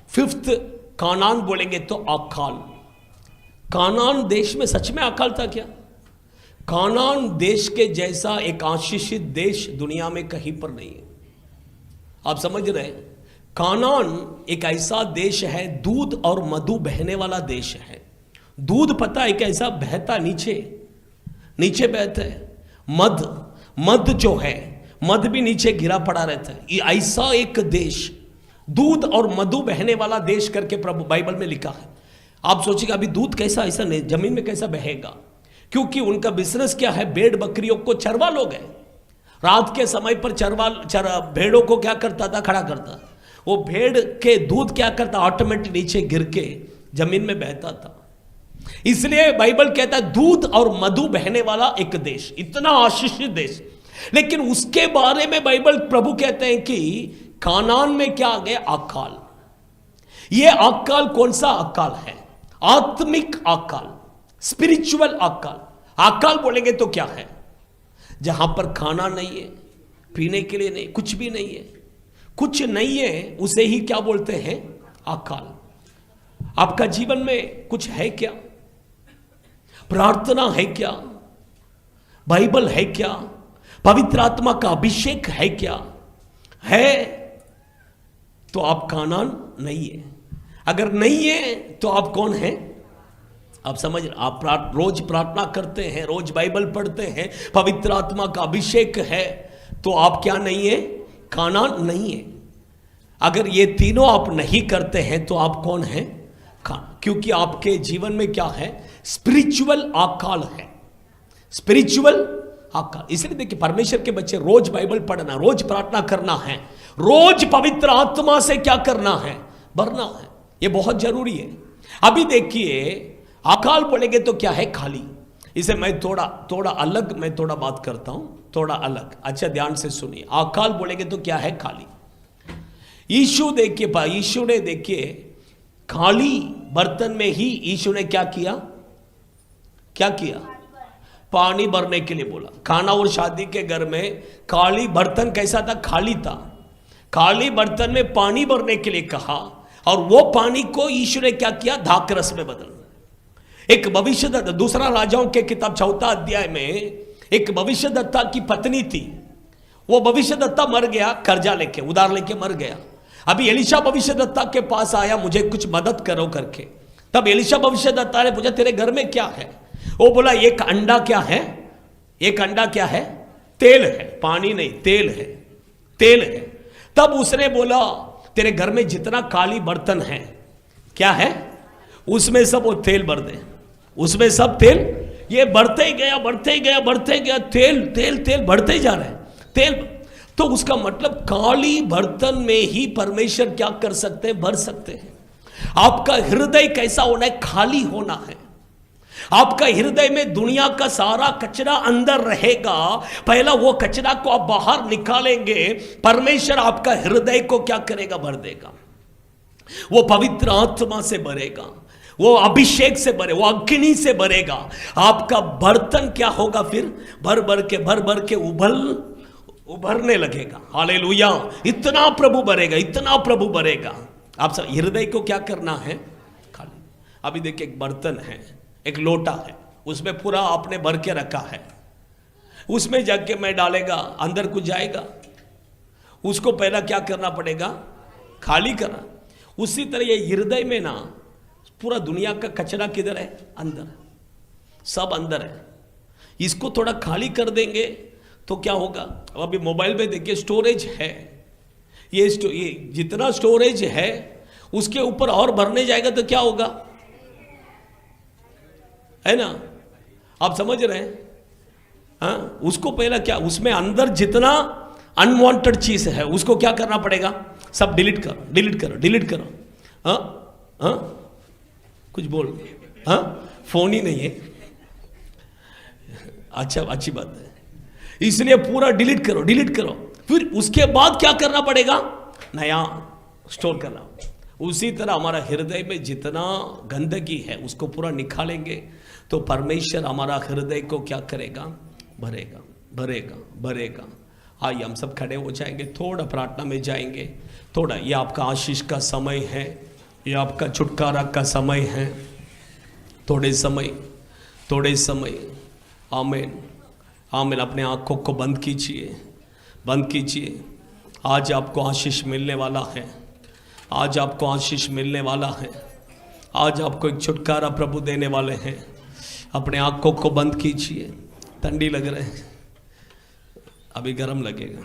फिफ्थ कानान बोलेंगे तो अकाल। कानान देश में सच में अकाल था क्या? कानान देश के जैसा एक आशीषित देश दुनिया में कहीं पर नहीं है। आप समझ रहे हैं? कानान एक ऐसा देश है, दूध और मधु बहने वाला देश है। दूध पता है कैसा बहता? नीचे बहता है। मध जो है, मध भी नीचे गिरा पड़ा रहता है। ये ऐसा एक देश, दूध और मधु बहने वाला देश करके प्रभु बाइबल में लिखा है। आप सोचिएगा अभी दूध कैसा ऐसा जमीन में कैसा बहेगा? क्योंकि उनका बिजनेस क्या है? भेड़ बकरियों को चरवा लोग हैं। रात के समय पर भेड़ों को क्या करता था? खड़ा करता। वो भेड़ के दूध क्या करता? ऑटोमेटिक नीचे गिर के जमीन में बहता था। इसलिए बाइबल कहता है दूध और मधु बहने वाला एक देश, इतना आशीषित देश। लेकिन उसके बारे में बाइबल प्रभु कहते हैं कि कानान में क्या आ गया? अकाल। यह अकाल कौन सा अकाल है? आत्मिक अकाल, स्पिरिचुअल अकाल। अकाल बोलेंगे तो क्या है? जहां पर खाना नहीं है, पीने के लिए नहीं, कुछ भी नहीं है, कुछ नहीं है, उसे ही क्या बोलते हैं? अकाल। आपका जीवन में कुछ है क्या? प्रार्थना है क्या? बाइबल है क्या? पवित्र आत्मा का अभिषेक है क्या? है तो आप कानान नहीं है। अगर नहीं है तो आप कौन हैं? आप समझ रहे? आप रोज प्रार्थना करते हैं, रोज बाइबल पढ़ते हैं, पवित्र आत्मा का अभिषेक है, तो आप क्या नहीं है? कानान नहीं है। अगर ये तीनों आप नहीं करते हैं तो आप कौन हैं? क्योंकि आपके जीवन में क्या है? स्पिरिचुअल अकाल है, स्पिरिचुअल अकाल। इसलिए देखिए, परमेश्वर के बच्चे रोज बाइबल पढ़ना, रोज प्रार्थना करना है, रोज पवित्र आत्मा से क्या करना है? भरना है। ये बहुत जरूरी है। अभी देखिए, अकाल बोलेंगे तो क्या है? खाली। इसे मैं थोड़ा अलग मैं थोड़ा बात करता हूं, थोड़ा अलग। अच्छा ध्यान से सुनिए। अकाल बोलेंगे तो क्या है? खाली। यीशु ने देखिए खाली बर्तन में ही यीशु ने क्या किया? पानी भरने के लिए बोला। खाना और शादी के घर में खाली बर्तन कैसा था? खाली था। खाली बर्तन में पानी भरने के लिए कहा, और वो पानी को यीशु ने क्या किया? दाखरस में बदल। एक भविष्यद्वक्ता, दूसरा राजाओं के किताब 4 अध्याय में एक भविष्यद्वक्ता की पत्नी थी। वो भविष्यद्वक्ता मर गया, कर्जा लेके, उधार लेके मर गया। अभी एलिशा भविष्यद्वक्ता के पास आया, मुझे कुछ मदद करो करके। तब एलिशा भविष्यद्वक्ता ने पूछा, तेरे घर में क्या है? वो बोला, एक अंडा क्या है? एक अंडा क्या है? तेल है। पानी नहीं, तेल है, तेल है। तब उसने बोला, तेरे घर में जितना काली बर्तन है क्या है? उसमें सब वो तेल भर दे, उसमें सब तेल। ये बढ़ते ही गया, तेल तेल तेल बढ़ते ही जा रहा है, तेल। तो उसका मतलब काली बर्तन में ही परमेश्वर क्या कर सकते हैं? भर सकते हैं। आपका हृदय कैसा होना है? खाली होना है। आपका हृदय में दुनिया का सारा कचरा अंदर रहेगा, पहला वो कचरा को आप बाहर निकालेंगे, परमेश्वर आपका हृदय को क्या करेगा? भर देगा। वो पवित्र आत्मा से भरेगा, वो अभिषेक से भरे, वो अग्नि से भरेगा। आपका बर्तन क्या होगा फिर? भर भर के उभरने लगेगा। हालेलुया! इतना प्रभु भरेगा, इतना प्रभु भरेगा। आप सब हृदय को क्या करना है? खाली। अभी देखिए, एक बर्तन है, एक लोटा है, उसमें पूरा आपने भर के रखा है। उसमें जाके मैं डालेगा, अंदर कुछ जाएगा? उसको पहला क्या करना पड़ेगा? खाली करना। उसी तरह ये हृदय में ना पूरा दुनिया का कचरा किधर है? अंदर, सब अंदर है। इसको थोड़ा खाली कर देंगे तो क्या होगा? अब अभी मोबाइल में देखिए, स्टोरेज है, ये जितना स्टोरेज है उसके ऊपर और भरने जाएगा तो क्या होगा? है ना? आप समझ रहे हैं? हाँ, उसको पहला क्या, उसमें अंदर जितना अनवांटेड चीज है उसको क्या करना पड़ेगा? सब डिलीट करो। हाँ, कुछ बोल। हाँ, फोन ही नहीं है। अच्छा, अच्छी बात है। इसलिए पूरा डिलीट करो। फिर उसके बाद क्या करना पड़ेगा? नया स्टोर करना। उसी तरह हमारा हृदय में जितना गंदगी है उसको पूरा निकालेंगे तो परमेश्वर हमारा हृदय को क्या करेगा? भरेगा। आइए हम सब खड़े हो जाएंगे, थोड़ा प्रार्थना में जाएंगे। थोड़ा, ये आपका आशीष का समय है, ये आपका छुटकारा का समय है। थोड़े समय आमीन। अपने आंखों को बंद कीजिए। आज आपको आशीष मिलने वाला है। आज आपको एक छुटकारा प्रभु देने वाले हैं। अपने आंखों को बंद कीजिए। ठंडी लग रहे हैं, अभी गर्म लगेगा।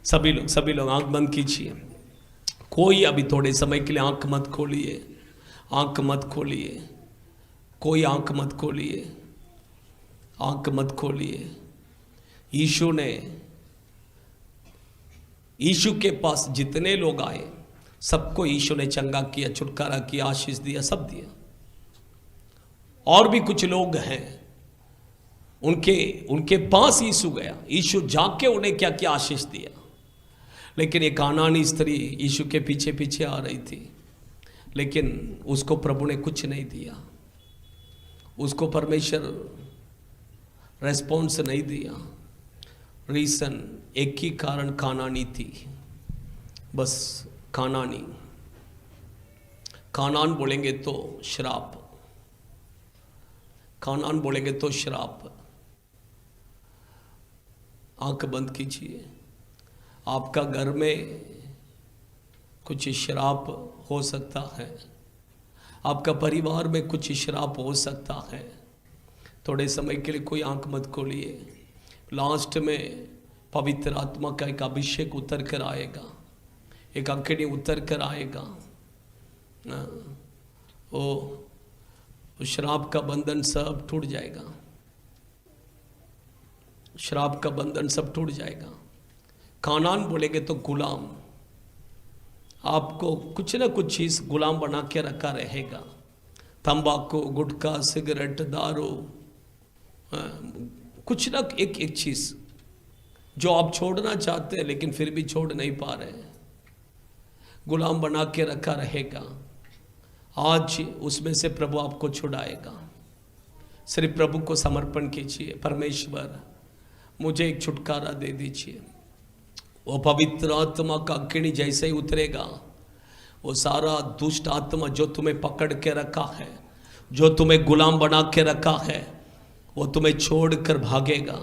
सभी लोग आंख बंद कीजिए। कोई अभी थोड़े समय के लिए आंख मत खोलिए। यीशु के पास जितने लोग आए सबको यीशु ने चंगा किया, छुटकारा किया, आशीष दिया, सब दिया। और भी कुछ लोग हैं, उनके पास यीशु गया, यीशु जाके उन्हें क्या किया? आशीष दिया। लेकिन एक कानानी स्त्री यीशु के पीछे आ रही थी, लेकिन उसको प्रभु ने कुछ नहीं दिया। उसको परमेश्वर रेस्पॉन्स नहीं दिया। रीजन एक ही कारण, कानानी थी, बस कानान बोलेंगे तो श्राप। आंख बंद कीजिए। आपका घर में कुछ श्राप हो सकता है, आपका परिवार में कुछ श्राप हो सकता है। थोड़े समय के लिए कोई आंख मत खोलिए, लास्ट में पवित्र आत्मा का एक अभिषेक उतर कर आएगा, एक अग्नि उतर कर आएगा। वो श्राप का बंधन सब टूट जाएगा, श्राप का बंधन सब टूट जाएगा। कानान बोलेंगे तो गुलाम, आपको कुछ ना कुछ चीज गुलाम बना के रखा रहेगा। तंबाकू, गुटखा, सिगरेट, दारू, कुछ ना एक चीज जो आप छोड़ना चाहते हैं लेकिन फिर भी छोड़ नहीं पा रहे, गुलाम बना के रखा रहेगा। आज उसमें से प्रभु आपको छुड़ाएगा। सिर्फ प्रभु को समर्पण कीजिए, परमेश्वर मुझे एक छुटकारा दे दीजिए। वो पवित्र आत्मा का अग्नि जैसे ही उतरेगा, वो सारा दुष्ट आत्मा जो तुम्हें पकड़ के रखा है, जो तुम्हें गुलाम बना के रखा है, वो तुम्हें छोड़कर भागेगा,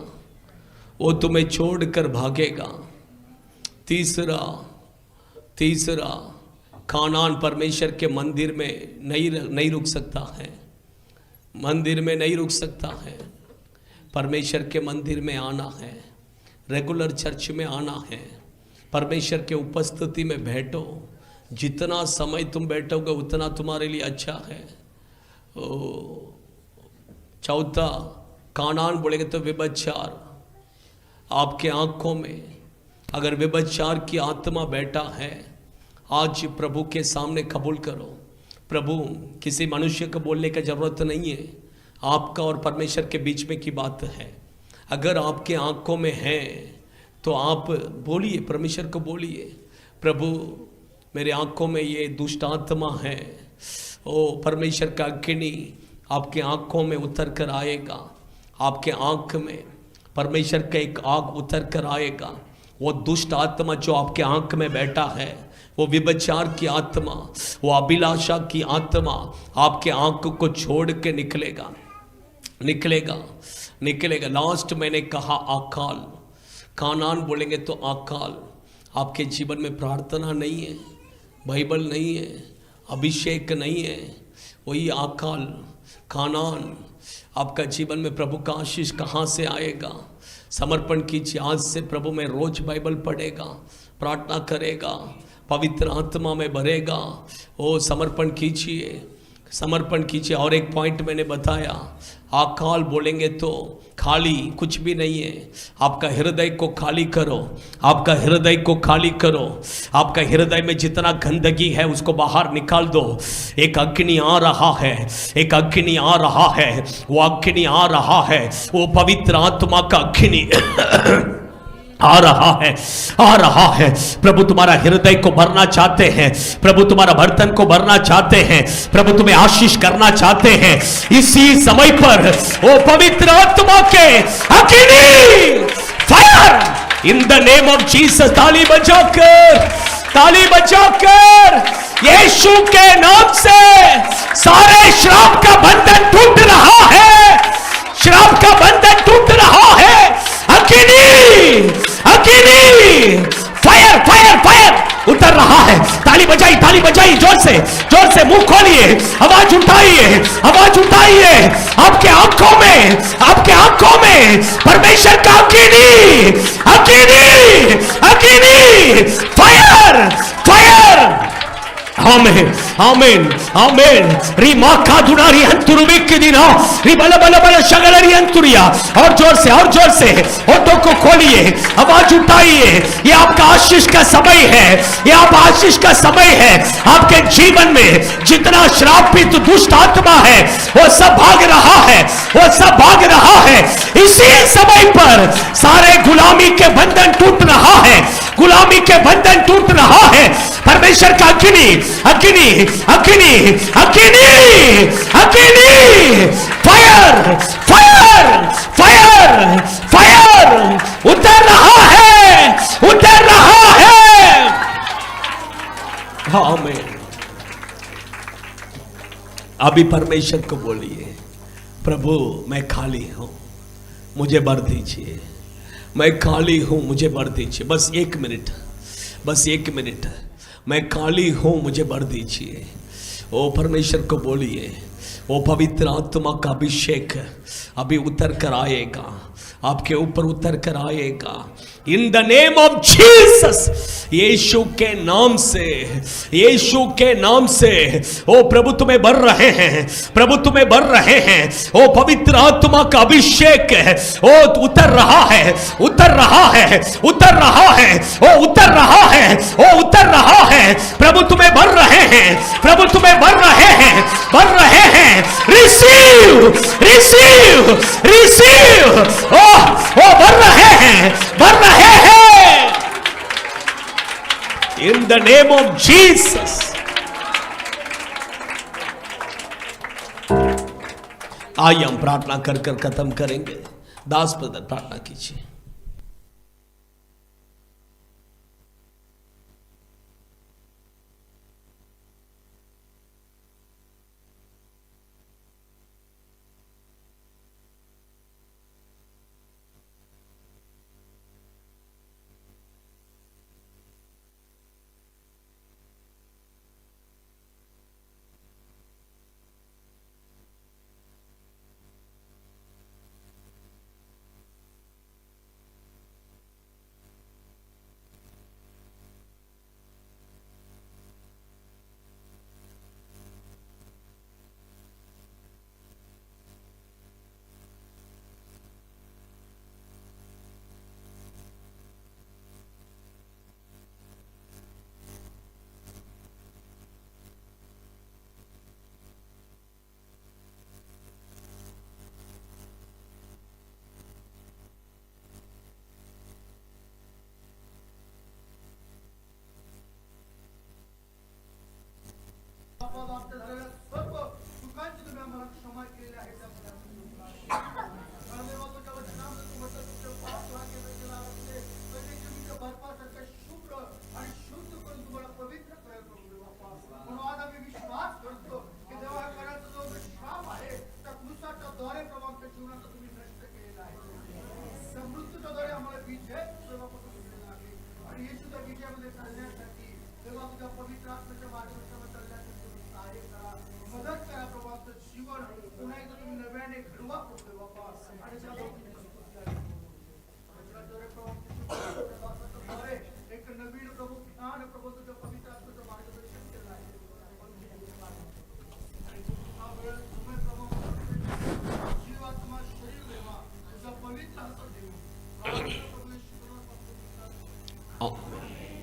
वो तुम्हें छोड़कर भागेगा। तीसरा कानान परमेश्वर के मंदिर में नहीं रुक सकता है, मंदिर में नहीं रुक सकता है। परमेश्वर के मंदिर में आना है, रेगुलर चर्च में आना है, परमेश्वर के उपस्थिति में बैठो। जितना समय तुम बैठोगे उतना तुम्हारे लिए अच्छा है। चौथा कानान बोलेंगे तो व्यभिचार। आपके आंखों में अगर व्यभिचार की आत्मा बैठा है, आज प्रभु के सामने कबूल करो। प्रभु, किसी मनुष्य को बोलने की जरूरत नहीं है, आपका और परमेश्वर के बीच में की बात है। अगर आपके आंखों में है तो आप बोलिए, परमेश्वर को बोलिए, प्रभु मेरे आंखों में ये दुष्ट आत्मा है। ओ परमेश्वर का अग्नि आपके आंखों में उतर कर आएगा, आपके आंख में परमेश्वर का एक आग उतर कर आएगा। वो दुष्ट आत्मा जो आपके आंख में बैठा है, वो व्यभिचार की आत्मा, वो अभिलाषा की आत्मा आपके आंख को छोड़ के निकलेगा। लास्ट मैंने कहा अकाल, कानान बोलेंगे तो अकाल। आपके जीवन में प्रार्थना नहीं है, बाइबल नहीं है, अभिषेक नहीं है, वही अकाल कानान। आपका जीवन में प्रभु का आशीष कहाँ से आएगा? समर्पण कीजिए। आज से प्रभु में रोज बाइबल पढ़ेगा, प्रार्थना करेगा, पवित्र आत्मा में भरेगा। ओ समर्पण कीजिए। और एक पॉइंट मैंने बताया, अकाल बोलेंगे तो खाली कुछ भी नहीं है। आपका हृदय को खाली करो, आपका हृदय में जितना गंदगी है उसको बाहर निकाल दो। एक अग्नि आ रहा है, वो पवित्र आत्मा का अग्नि आ रहा है। प्रभु तुम्हारा हृदय को भरना चाहते हैं, प्रभु तुम्हारा बर्तन को भरना चाहते हैं, प्रभु तुम्हें आशीष करना चाहते हैं। इसी समय पर वो पवित्र आत्मा के अग्नि, fire in the name of Jesus. ताली बजाकर यीशु के नाम से सारे श्राप का बंधन टूट रहा है, अग्नि फायर उतर रहा है। ताली बजाई जोर से मुंह खोलिए, आवाज उठाइए। आपके आंखों में परमेश्वर का अग्नि, फायर। आमीन। रीमा का दुनारी अंतुरुबी की दिना बल शगलरी अंतुरिया। और जोर से ओटो को खोलिए, आवाज उठाइए। ये आपका आशीष का समय है। आपके जीवन में जितना श्रापित दुष्ट आत्मा है वो सब भाग रहा है। इसी समय पर सारे गुलामी के बंधन टूट रहा है। परमेश्वर का अग्नि, फायर उतर रहा है। आमीन। अभी परमेश्वर को बोलिए, प्रभु मैं खाली हूं, मुझे भर दीजिए। मैं खाली हूं, मुझे भर दीजिए। बस एक मिनट, मैं काली हूं, मुझे भर दीजिए। ओ परमेश्वर को बोलिए, वो पवित्र आत्मा का अभिषेक अभी उतर कर आएगा, आपके ऊपर उतर कर आएगा। In the name of Jesus, यीशु के नाम से, यीशु के नाम से। ओ प्रभु तुम्हें भर रहे हैं, प्रभु तुम्हें भर रहे हैं। ओ पवित्र आत्मा का अभिषेक ओ उतर रहा है, उतर रहा है, उतर रहा है, ओ उतर रहा है, ओ उतर रहा है। प्रभु तुम्हें भर रहे हैं, प्रभु तुम्हें भर रहे हैं, भर रहे हैं। Receive, receive, receive. ओ भर रहे हैं, भर रहे हैं। इन द नेम ऑफ जीसस। आइए हम प्रार्थना कर कर खत्म करेंगे। दास ब्रदर प्रार्थना कीजिए।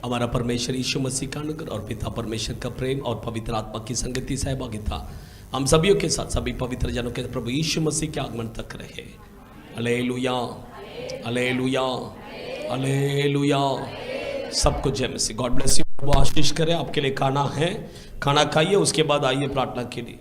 हमारा परमेश्वर यीशु मसीह का अनुग्रह और पिता परमेश्वर का प्रेम और पवित्र आत्मा की संगति सहभागिता हम सभी के साथ सभी पवित्र जनों के प्रभु यीशु मसीह के आगमन तक रहे। Hallelujah, hallelujah, hallelujah. सबको जय मसीह। God bless you. वो आशीष करे। आपके लिए खाना है, खाना खाइए, उसके बाद आइए प्रार्थना के लिए।